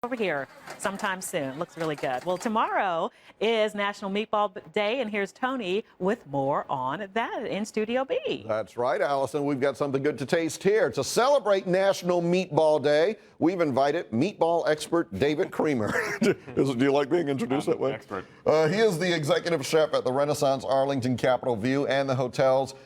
over here sometime soon. Looks really good. Well, tomorrow is National Meatball Day, and here's Tony with more on that in Studio B. That's right, Allison. We've got something good to taste here. To celebrate National Meatball Day, we've invited meatball expert David Creamer. Do you like being introduced that way? Expert. He is the executive chef at the Renaissance Arlington Capitol View and the hotel's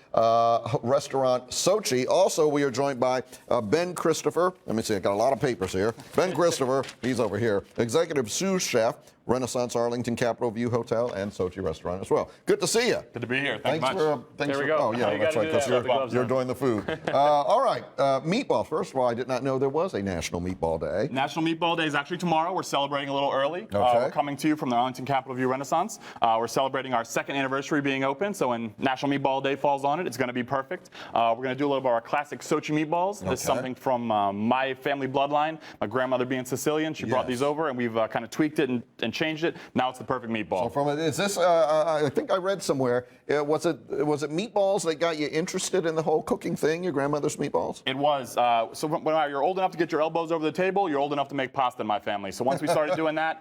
restaurant SOCCi. Also, we are joined by Ben Christopher. Let me see, I got a lot of papers here. Ben Christopher, he's over here, executive sous chef, Renaissance Arlington Capitol View Hotel and SOCCi restaurant as well. Good to see you. Good to be here. Thanks much. Thanks There we go. Oh, yeah, that's right, because you're doing the food. All right, meatball. First of all, I did not know there was a National Meatball Day. National Meatball Day is actually tomorrow. We're celebrating a little early. Okay. We're coming to you from the Arlington Capitol View Renaissance. We're celebrating our 2nd anniversary being open, so when National Meatball Day falls on it, it's going to be perfect. We're going to do a little bit of our classic SOCCi meatballs. This is something from my family bloodline. My grandmother being Sicilian, she brought these over, and we've kind of tweaked it and changed it. Now it's the perfect meatball. So from it, is this? I think I read somewhere. Was it meatballs that got you interested in the whole cooking thing? Your grandmother's meatballs? It was. So when you're old enough to get your elbows over the table, you're old enough to make pasta in my family. So once we started doing that,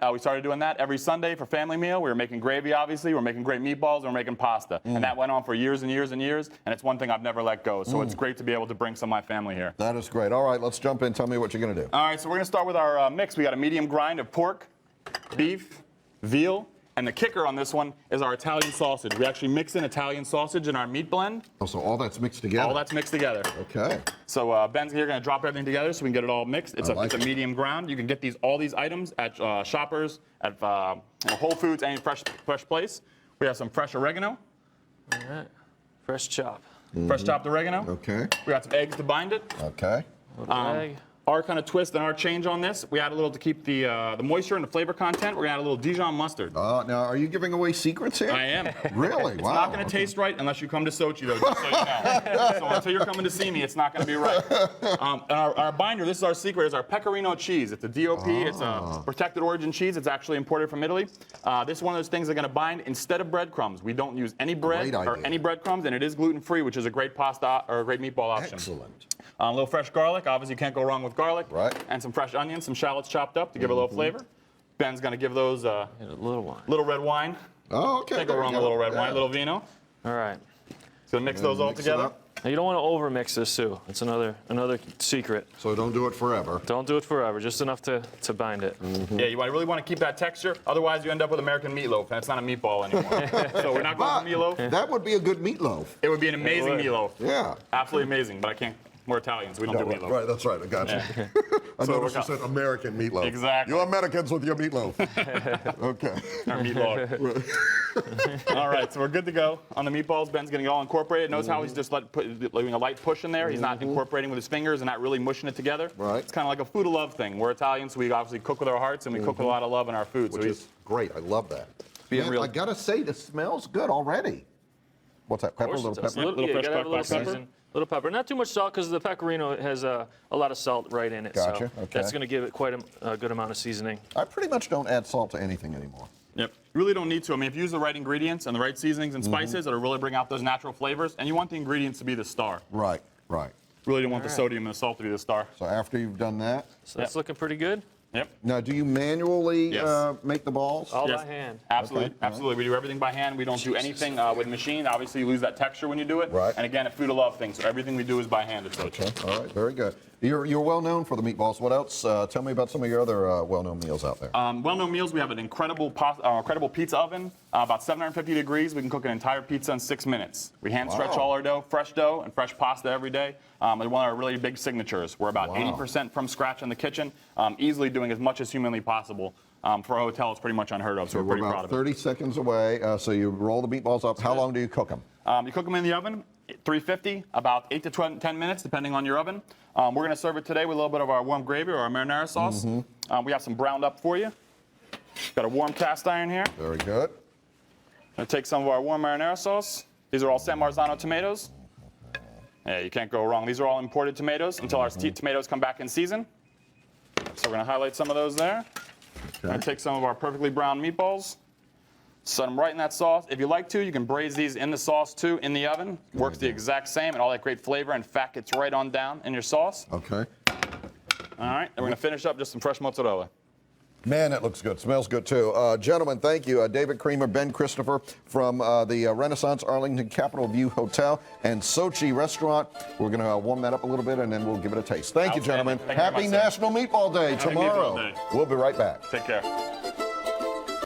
every Sunday for family meal. We were making gravy, obviously. We're making great meatballs. And we're making pasta, and that went on for years and years and years. And it's one thing I've never let go. So it's great to be able to bring some of my family here. That is great. All right, let's jump in. Tell me what you're going to do. All right, so we're going to start with our mix. We got a medium grind of pork, beef, veal, and the kicker on this one is our Italian sausage. We actually mix in Italian sausage in our meat blend. Oh, so all that's mixed together? All that's mixed together. Okay. So Ben's here going to drop everything together so we can get it all mixed. It's a medium ground. You can get all these items at Shoppers, at Whole Foods, any fresh place. We have some fresh oregano. All right. Fresh chop. Fresh chopped oregano. Okay. We got some eggs to bind it. Okay. Egg. Our kind of twist and our change on this, we add a little to keep the moisture and the flavor content. We're going to add a little Dijon mustard. Now, are you giving away secrets here? I am. Really? It's Wow. not going to taste right unless you come to SOCCi, though, just so you know. So until you're coming to see me, it's not going to be right. And our binder, this is our secret, is our pecorino cheese. It's a D.O.P. It's a protected origin cheese. It's actually imported from Italy. This is one of those things that are going to bind instead of breadcrumbs. We don't use any bread or any breadcrumbs, and it is gluten-free, which is a great pasta or a great meatball option. Excellent. A little fresh garlic. Obviously, you can't go wrong with garlic. Right. And some fresh onions, some shallots chopped up to give it a little flavor. Ben's going to give those a little wine. little red wine. Oh, okay. Can't go wrong with a little red wine, a little vino. All right. So mix those all together. Now, you don't want to over-mix this, Sue. It's another secret. So don't do it forever. Don't do it forever, just enough to bind it. Yeah, you really want to keep that texture. Otherwise, you end up with American meatloaf, and it's not a meatball anymore. So we're not going for meatloaf. That would be a good meatloaf. It would be an amazing meatloaf. Yeah. Absolutely amazing, but I can't. We're Italians. We don't do meatloaf. Right, that's right. I got you. I noticed you said American meatloaf. Exactly. You Americans with your meatloaf. Okay. Our meatloaf. All right, so we're good to go on the meatballs. Ben's getting it all incorporated. Notice how he's just leaving a light push in there. He's not incorporating with his fingers and not really mushing it together. Right. It's kind of like a food of love thing. We're Italians, so we obviously cook with our hearts, and we cook with a lot of love in our food. Which is great. I love that. Being Man, real. I got to say, this smells good already. What's that, pepper? A little pepper? Little fresh you gotta have a little black pepper. season. Little pepper. Not too much salt because the pecorino has a lot of salt right in it. Gotcha. So Okay. that's going to give it quite a good amount of seasoning. I pretty much don't add salt to anything anymore. Yep. You really don't need to. I mean, if you use the right ingredients and the right seasonings and spices, it'll really bring out those natural flavors. And you want the ingredients to be the star. Right, right. Really don't want the sodium and the salt to be the star. So after you've done that, So that's looking pretty good. Yep. now do you manually Yes. make the balls? All Yes. by hand. Absolutely, Okay. absolutely. We do everything by hand. We don't do anything with machine. Obviously, you lose that texture when you do it. Right. And again, a food of love thing. So everything we do is by hand at SOCCi. Okay. All right, very good. You're well known for the meatballs. What else? Tell me about some of your other well-known meals out there. Well-known meals. We have an incredible pizza oven, about 750 degrees. We can cook an entire pizza in 6 minutes. We hand stretch all our dough, and fresh pasta every day. It's one of our really big signatures. We're about 80% from scratch in the kitchen, easily doing as much as humanly possible. For a hotel, it's pretty much unheard of, so we're pretty proud of it. 30 seconds away. So you roll the meatballs up. How long do you cook them? You cook them in the oven, 350, about 8 to 10 minutes, depending on your oven. We're going to serve it today with a little bit of our warm gravy or our marinara sauce. We have some browned up for you. Got a warm cast iron here. Very good. Going to take some of our warm marinara sauce. These are all San Marzano tomatoes. Yeah, you can't go wrong. These are all imported tomatoes until our tomatoes come back in season. So we're going to highlight some of those there. We're going to take some of our perfectly browned meatballs. Set them right in that sauce. If you like to, you can braise these in the sauce too, in the oven. Works the exact same, and all that great flavor and fat gets right on down in your sauce. Okay. All right, and we're going to finish up just some fresh mozzarella. Man, it looks good. Smells good, too. Gentlemen, thank you. David Creamer, Ben Christopher from the Renaissance Arlington Capitol View Hotel and SOCCi Restaurant. We're going to warm that up a little bit, and then we'll give it a taste. Thank you, gentlemen. Thank you very Happy much, sir. National Meatball Day Happy tomorrow. Meatball Day. We'll be right back. Take care.